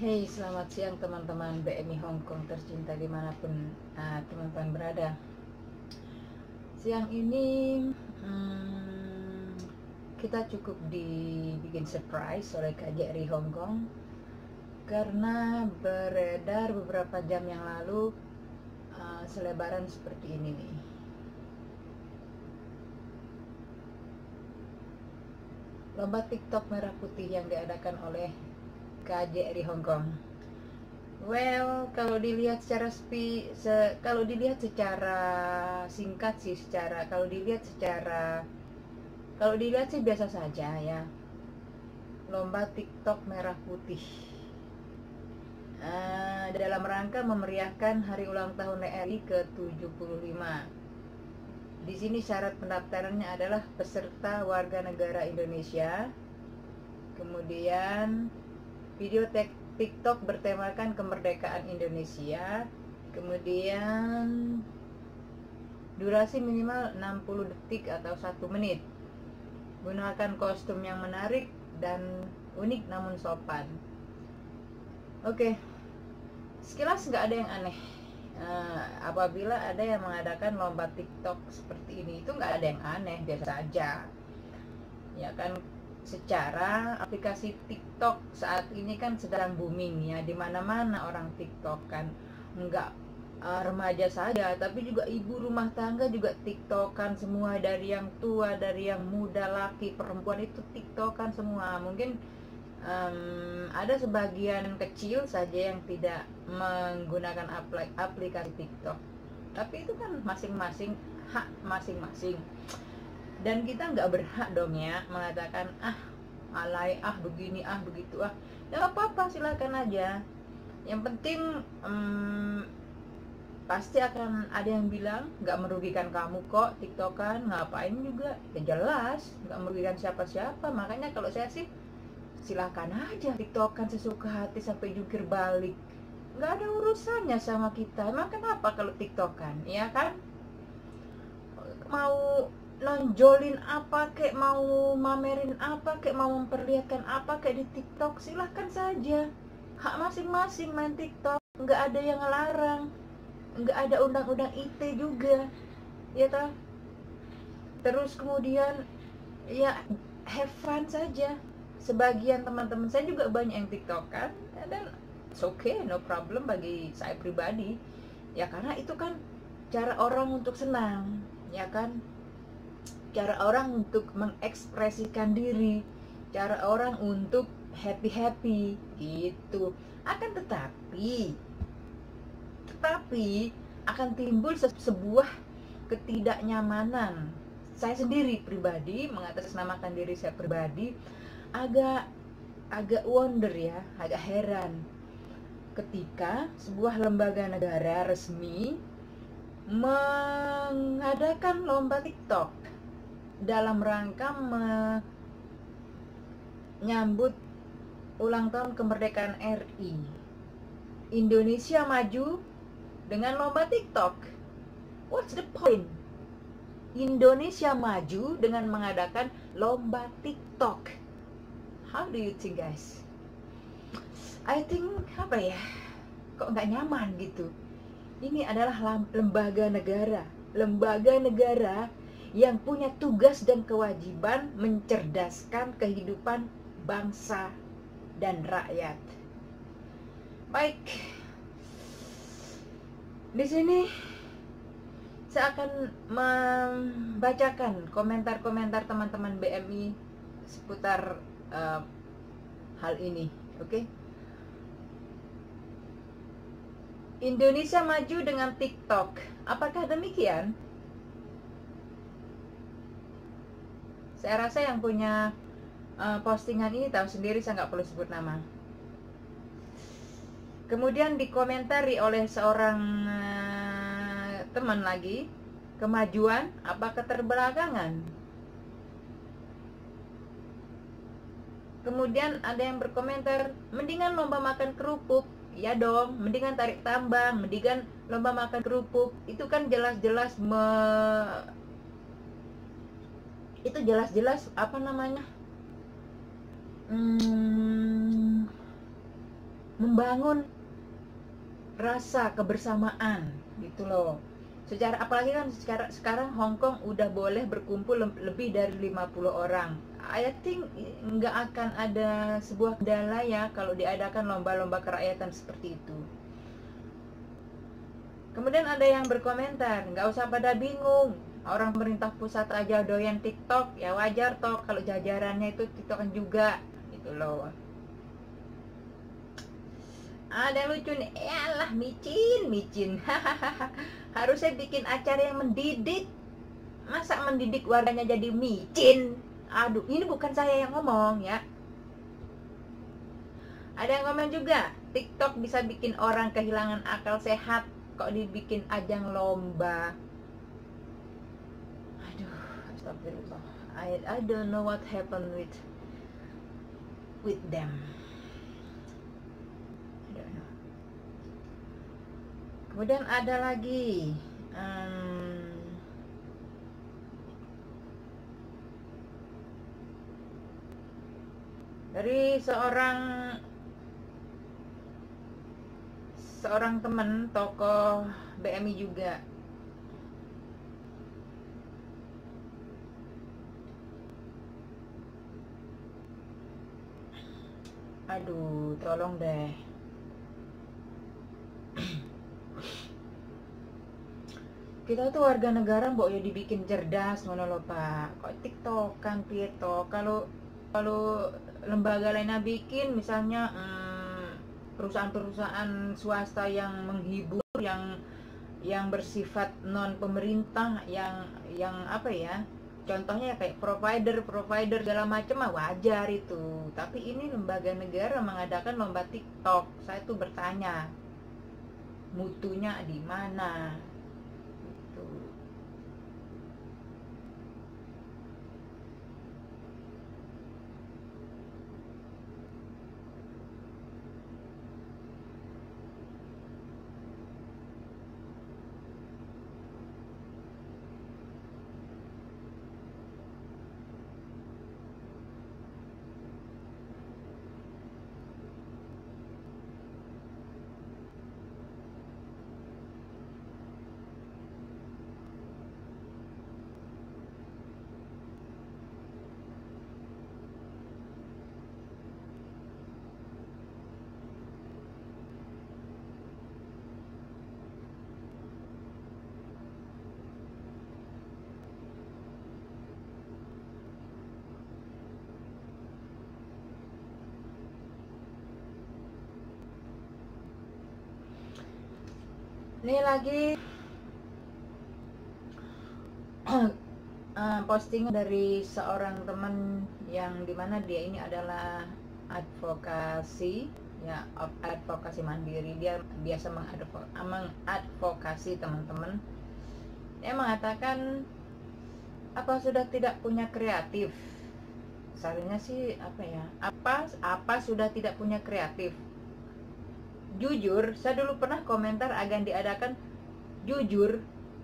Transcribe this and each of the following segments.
Hey, selamat siang teman-teman BMI Hong Kong tercinta dimanapun teman-teman berada. Siang ini kita cukup dibikin surprise oleh KJRI Hong Kong karena beredar beberapa jam yang lalu selebaran seperti ini nih. Lomba TikTok merah putih yang diadakan oleh KJRI Hong Kong. Well, kalau dilihat secara singkat sih, kalau dilihat sih biasa saja ya. Lomba TikTok merah putih dalam rangka memeriahkan hari ulang tahun RI ke-75. Di sini syarat pendaftarannya adalah peserta warga negara Indonesia. Kemudian video TikTok bertemakan kemerdekaan Indonesia. Kemudian durasi minimal 60 detik atau 1 menit. Gunakan kostum yang menarik dan unik namun sopan. Oke, sekilas nggak ada yang aneh. Apabila ada yang mengadakan lomba TikTok seperti ini, itu nggak ada yang aneh, biasa saja. Ya kan, secara aplikasi TikTok saat ini kan sedang booming ya, di mana-mana orang TikTok kan, nggak remaja saja, tapi juga ibu rumah tangga juga TikTokan semua, dari yang tua, dari yang muda, laki, perempuan itu TikTokan semua. Mungkin ada sebagian kecil saja yang tidak menggunakan aplikasi TikTok, tapi itu kan masing-masing hak masing-masing, dan kita nggak berhak dong ya mengatakan alay, begini, begitu, ya nggak apa-apa, silakan aja. Yang penting pasti akan ada yang bilang nggak merugikan kamu kok TikTokan, ngapain juga, ya jelas nggak merugikan siapa-siapa. Makanya kalau saya sih silakan aja TikTokan sesuka hati sampai jungkir balik, nggak ada urusannya sama kita. Emang kenapa kalau TikTokan, ya kan? Mau nonjolin apa kek, mau mamerin apa kek, mau memperlihatkan apa kek di TikTok, silahkan saja, hak masing-masing main TikTok, nggak ada yang ngelarang, nggak ada undang-undang ITE juga, ya toh. Terus kemudian ya have fun saja. Sebagian teman-teman saya juga banyak yang TikTokan, dan it's okay, no problem bagi saya pribadi, ya karena itu kan cara orang untuk senang, ya kan, cara orang untuk mengekspresikan diri, cara orang untuk happy gitu. Akan tetapi akan timbul sebuah ketidaknyamanan. Saya sendiri pribadi, mengatasnamakan diri saya pribadi, agak wonder ya, agak heran ketika sebuah lembaga negara resmi mengadakan lomba TikTok dalam rangka menyambut ulang tahun kemerdekaan RI. Indonesia maju dengan lomba TikTok. What's the point? Indonesia maju dengan mengadakan lomba TikTok. How do you think, guys? I think kok nggak nyaman gitu. Ini adalah lembaga negara yang punya tugas dan kewajiban mencerdaskan kehidupan bangsa dan rakyat. Baik, di sini saya akan membacakan komentar-komentar teman-teman BMI seputar hal ini, oke? Indonesia maju dengan TikTok, apakah demikian? Saya rasa yang punya postingan ini tahu sendiri, saya nggak perlu sebut nama. Kemudian dikomentari oleh seorang teman lagi, kemajuan apa keterbelakangan? Kemudian ada yang berkomentar, mendingan lomba makan kerupuk. Ya dong, mendingan tarik tambang, mendingan lomba makan kerupuk. Itu kan jelas-jelas membangun rasa kebersamaan gitu loh. Secara apalagi kan sekarang Hong Kong udah boleh berkumpul lebih dari 50 orang. I think nggak akan ada sebuah kendala ya kalau diadakan lomba-lomba kerakyatan seperti itu. Kemudian ada yang berkomentar, nggak usah pada bingung, orang pemerintah pusat aja doyan TikTok, ya wajar toh kalau jajarannya itu TikTokan juga gitu loh. Ada yang lucu nih, yalah micin harusnya bikin acara yang mendidik, masa mendidik warganya jadi micin. Aduh, ini bukan saya yang ngomong ya. Ada yang komen juga, TikTok bisa bikin orang kehilangan akal sehat, kok dibikin ajang lomba. Aduh, astagfirullah. I don't know what happened with them. Kemudian ada lagi dari seorang teman tokoh BMI juga. Aduh, tolong deh. Kita tuh warga negara mbok ya dibikin cerdas ngono lho Pak. Kok TikTokan piye to? Kalau lembaga lainnya bikin misalnya perusahaan-perusahaan swasta yang menghibur, yang bersifat non pemerintah, yang apa ya? Contohnya kayak provider segala macam mah wajar itu. Tapi ini lembaga negara mengadakan lomba TikTok. Saya tuh bertanya, mutunya di mana? Ini lagi postingan dari seorang teman yang dimana dia ini adalah advokasi mandiri. Dia biasa mengadvokasi teman-teman. Dia mengatakan, apa sudah tidak punya kreatif? Seharusnya sih apa sudah tidak punya kreatif? Jujur, saya dulu pernah komentar agar diadakan. Jujur,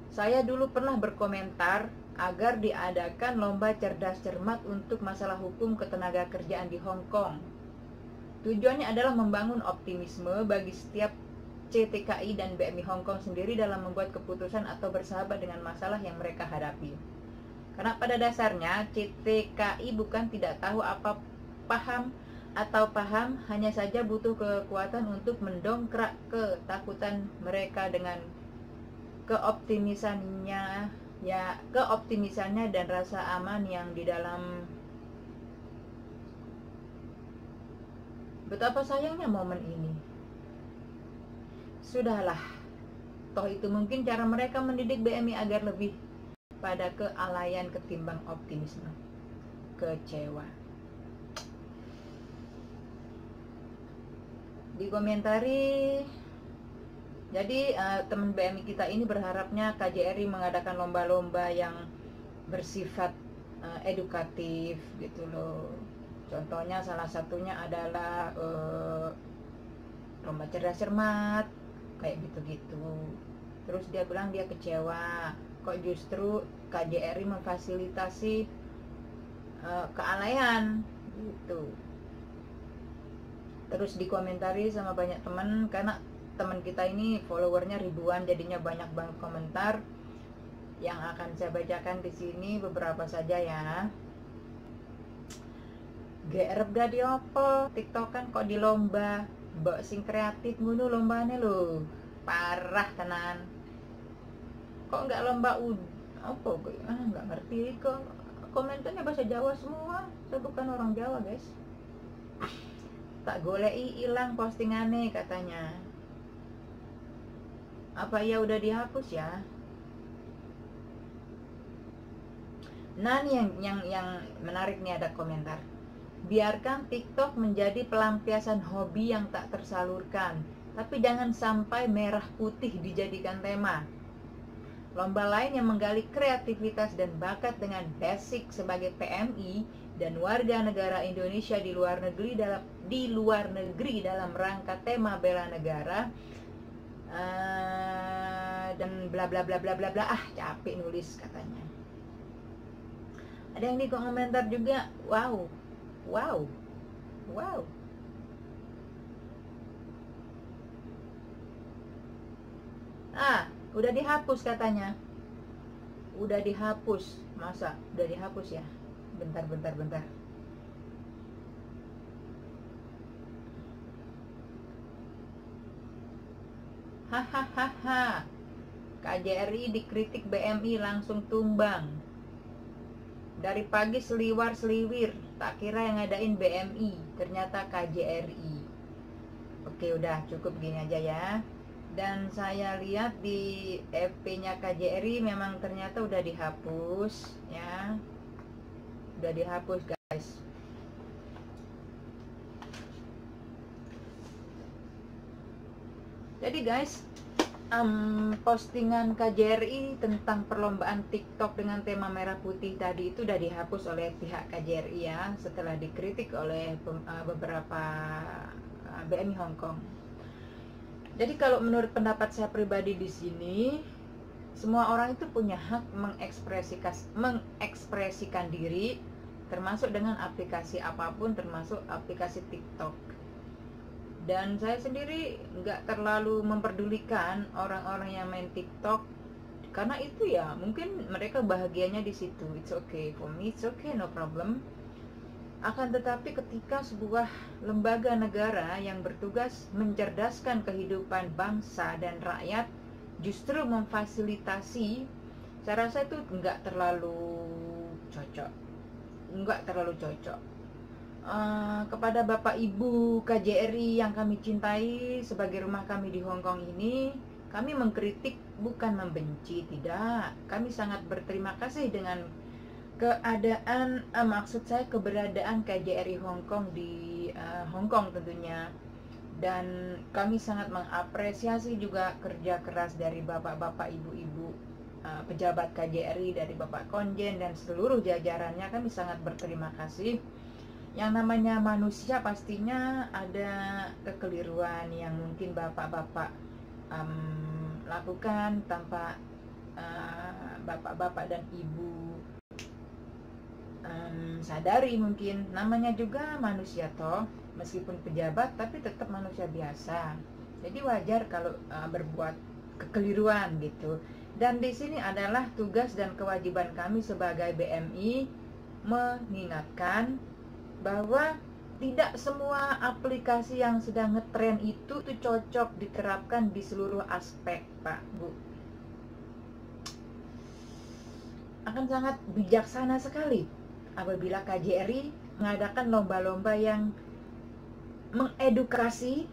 saya dulu pernah berkomentar agar diadakan lomba cerdas cermat untuk masalah hukum ketenaga kerjaan di Hong Kong. Tujuannya adalah membangun optimisme bagi setiap CTKI dan BMI Hong Kong sendiri dalam membuat keputusan atau bersahabat dengan masalah yang mereka hadapi. Karena pada dasarnya CTKI bukan tidak tahu apa paham, hanya saja butuh kekuatan untuk mendongkrak ketakutan mereka dengan keoptimisannya dan rasa aman yang di dalam. Betapa sayangnya momen ini. Sudahlah, toh itu mungkin cara mereka mendidik BMI agar lebih pada kealayan ketimbang optimisme. Kecewa. Dikomentari, jadi teman BMI kita ini berharapnya KJRI mengadakan lomba-lomba yang bersifat edukatif gitu loh. Contohnya salah satunya adalah lomba cerdas cermat kayak gitu-gitu. Terus dia bilang dia kecewa kok justru KJRI terus dikomentari sama banyak teman, karena teman kita ini followernya ribuan, jadinya banyak banget komentar yang akan saya bacakan di sini beberapa saja ya. Gerep gak diopo TikTok kan kok di lomba mbok sing kreatif ngono lombane lho. Parah tenan. Kok nggak lomba apa nggak ngerti kok. Komentarnya bahasa Jawa semua. Saya bukan orang Jawa, guys. Tak golei hilang postingannya katanya. Apa ya udah dihapus ya? Nah, yang menarik nih, ada komentar. Biarkan TikTok menjadi pelampiasan hobi yang tak tersalurkan, tapi jangan sampai merah putih dijadikan tema. Lomba lain yang menggali kreativitas dan bakat dengan basic sebagai PMI dan warga negara Indonesia di luar negeri dalam rangka tema bela negara dan bla bla bla bla bla bla. Capek nulis katanya. Ada yang di komentar juga, wow. Udah dihapus katanya. Udah dihapus. Masa udah dihapus ya? Bentar. Hahaha. KJRI dikritik BMI langsung tumbang. Dari pagi seliwar seliwir, tak kira yang ngadain BMI, ternyata KJRI. Oke, udah cukup gini aja ya. Dan saya lihat di FP-nya KJRI memang ternyata udah dihapus ya. Udah dihapus, guys. Jadi guys, postingan KJRI tentang perlombaan TikTok dengan tema merah putih tadi itu udah dihapus oleh pihak KJRI ya, setelah dikritik oleh beberapa BMI Hong Kong. Jadi kalau menurut pendapat saya pribadi di sini, semua orang itu punya hak mengekspresikan diri, termasuk dengan aplikasi apapun, termasuk aplikasi TikTok. Dan saya sendiri nggak terlalu memperdulikan orang-orang yang main TikTok, karena itu ya mungkin mereka bahagianya di situ. It's okay for me, it's okay, no problem. Akan tetapi ketika sebuah lembaga negara yang bertugas mencerdaskan kehidupan bangsa dan rakyat justru memfasilitasi, saya rasa itu nggak terlalu cocok. Kepada Bapak Ibu KJRI yang kami cintai, sebagai rumah kami di Hong Kong ini, kami mengkritik bukan membenci, tidak. Kami sangat berterima kasih dengan keberadaan KJRI Hong Kong di Hong Kong tentunya. Dan kami sangat mengapresiasi juga kerja keras dari bapak-bapak, ibu-ibu pejabat KJRI, dari Bapak Konjen dan seluruh jajarannya. Kami sangat berterima kasih. Yang namanya manusia pastinya ada kekeliruan yang mungkin bapak-bapak lakukan tanpa bapak-bapak dan ibu sadari. Mungkin namanya juga manusia toh, meskipun pejabat tapi tetap manusia biasa. Jadi wajar kalau berbuat kekeliruan gitu. Dan di sini adalah tugas dan kewajiban kami sebagai BMI mengingatkan bahwa tidak semua aplikasi yang sedang ngetren itu cocok diterapkan di seluruh aspek, Pak, Bu. Akan sangat bijaksana sekali apabila KJRI mengadakan lomba-lomba yang mengedukasi,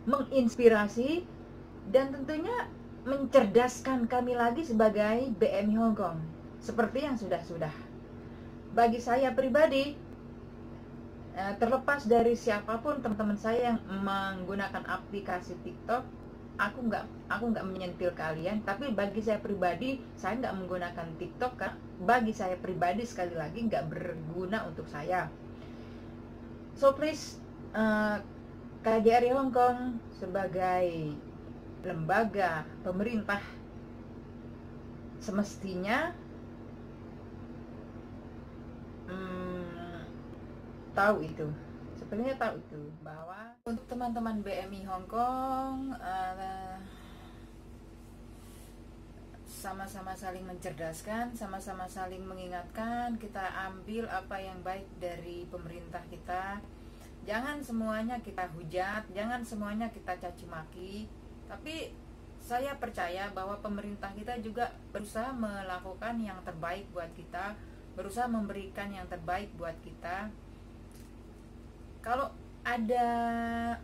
menginspirasi, dan tentunya mencerdaskan kami lagi sebagai BMI Hong Kong, seperti yang sudah-sudah. Bagi saya pribadi, terlepas dari siapapun teman-teman saya yang menggunakan aplikasi TikTok, aku nggak menyentil kalian. Tapi bagi saya pribadi, saya nggak menggunakan TikTok, kan? Bagi saya pribadi, sekali lagi, nggak berguna untuk saya. So please, KJRI Hong Kong sebagai lembaga pemerintah semestinya tahu itu. sebenarnya tahu itu bahwa untuk teman-teman BMI Hong Kong sama-sama saling mencerdaskan, sama-sama saling mengingatkan, kita ambil apa yang baik dari pemerintah kita. Jangan semuanya kita hujat, jangan semuanya kita caci maki, tapi saya percaya bahwa pemerintah kita juga berusaha melakukan yang terbaik buat kita, berusaha memberikan yang terbaik buat kita. Kalau ada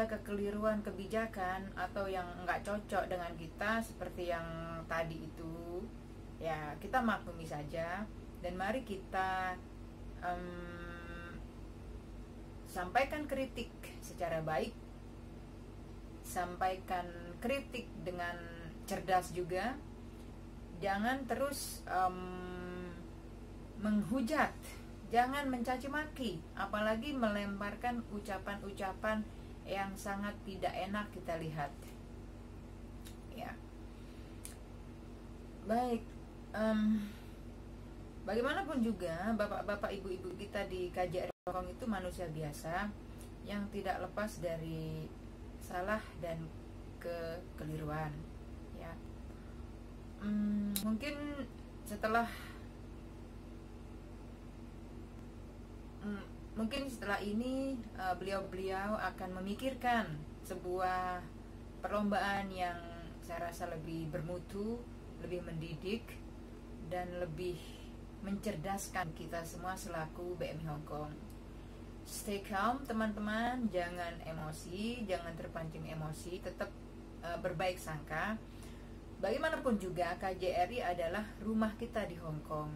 kekeliruan kebijakan atau yang nggak cocok dengan kita seperti yang tadi itu, ya kita maklumi saja, dan mari kita sampaikan kritik secara baik, sampaikan kritik dengan cerdas juga. Jangan terus menghujat, jangan mencaci maki, apalagi melemparkan ucapan-ucapan yang sangat tidak enak kita lihat. Ya, baik. Bagaimanapun juga, bapak-bapak, ibu-ibu kita di KJRI Hong Kong itu manusia biasa yang tidak lepas dari salah dan kekeliruan. Ya, mungkin setelah ini beliau-beliau akan memikirkan sebuah perlombaan yang saya rasa lebih bermutu, lebih mendidik, dan lebih mencerdaskan kita semua selaku BMI Hong Kong. Stay calm teman-teman, jangan emosi, jangan terpancing emosi, tetap berbaik sangka. Bagaimanapun juga KJRI adalah rumah kita di Hong Kong.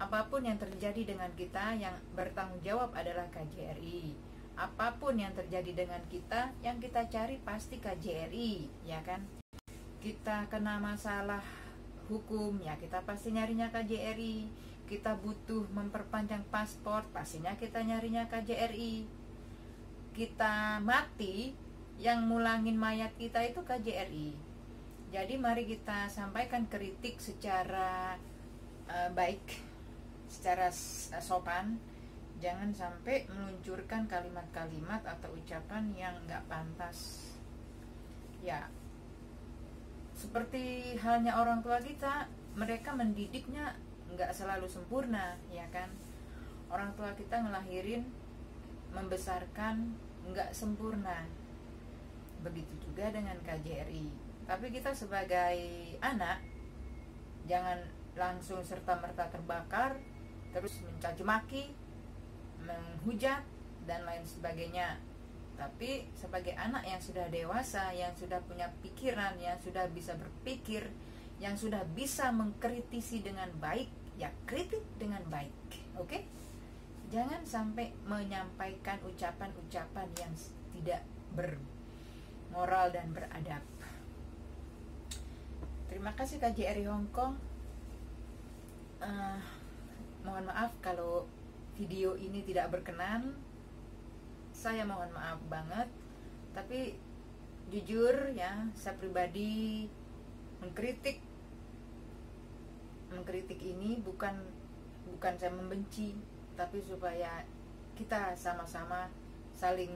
Apapun yang terjadi dengan kita, yang bertanggung jawab adalah KJRI. Apapun yang terjadi dengan kita, yang kita cari pasti KJRI, ya kan? Kita kena masalah hukum, ya kita pasti nyarinya KJRI. Kita butuh memperpanjang paspor, pastinya kita nyarinya KJRI. Kita mati, yang mulangin mayat kita itu KJRI. Jadi mari kita sampaikan kritik secara baik, secara sopan. Jangan sampai meluncurkan kalimat-kalimat atau ucapan yang nggak pantas. Ya, seperti halnya orang tua kita, mereka mendidiknya nggak selalu sempurna, ya kan? Orang tua kita ngelahirin, membesarkan nggak sempurna. Begitu juga dengan KJRI. Tapi kita sebagai anak, jangan langsung serta-merta terbakar, terus mencaci maki, menghujat, dan lain sebagainya. Tapi sebagai anak yang sudah dewasa, yang sudah punya pikiran, yang sudah bisa berpikir, yang sudah bisa mengkritisi dengan baik, ya kritik dengan baik, oke? Jangan sampai menyampaikan ucapan-ucapan yang tidak bermoral dan beradab. Terima kasih KJRI Hong Kong. Mohon maaf kalau video ini tidak berkenan. Saya mohon maaf banget. Tapi jujur ya, saya pribadi mengkritik ini bukan saya membenci, tapi supaya kita sama-sama saling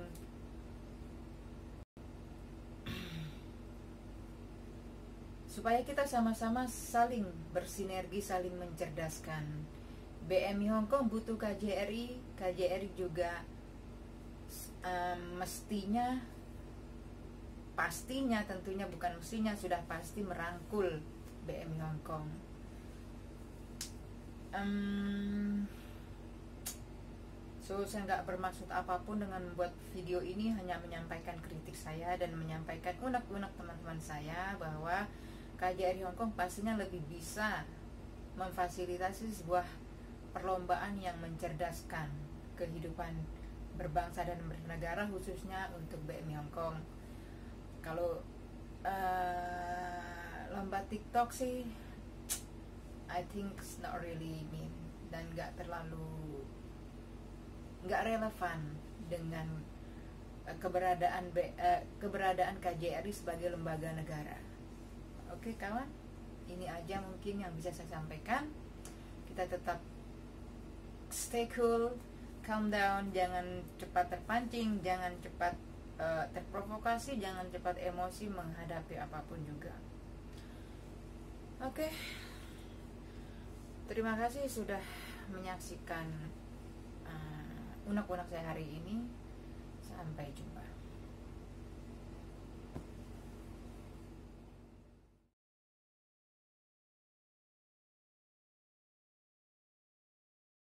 saling bersinergi, saling mencerdaskan. BMI Hong Kong butuh KJRI, KJRI juga pastinya tentunya, bukan mestinya, sudah pasti merangkul BMI Hong Kong. Saya nggak bermaksud apapun dengan membuat video ini, hanya menyampaikan kritik saya dan menyampaikan unek-unek teman-teman saya bahwa KJRI Hong Kong pastinya lebih bisa memfasilitasi sebuah perlombaan yang mencerdaskan kehidupan berbangsa dan bernegara, khususnya untuk BMI Hong Kong. Kalau lomba TikTok sih, I think it's not really mean, dan nggak relevan dengan keberadaan KJRI sebagai lembaga negara. Oke kawan, ini aja mungkin yang bisa saya sampaikan. Kita tetap stay cool, calm down, jangan cepat terpancing, jangan cepat terprovokasi, jangan cepat emosi menghadapi apapun juga. Oke. Terima kasih sudah menyaksikan unek-unek saya hari ini. Sampai jumpa.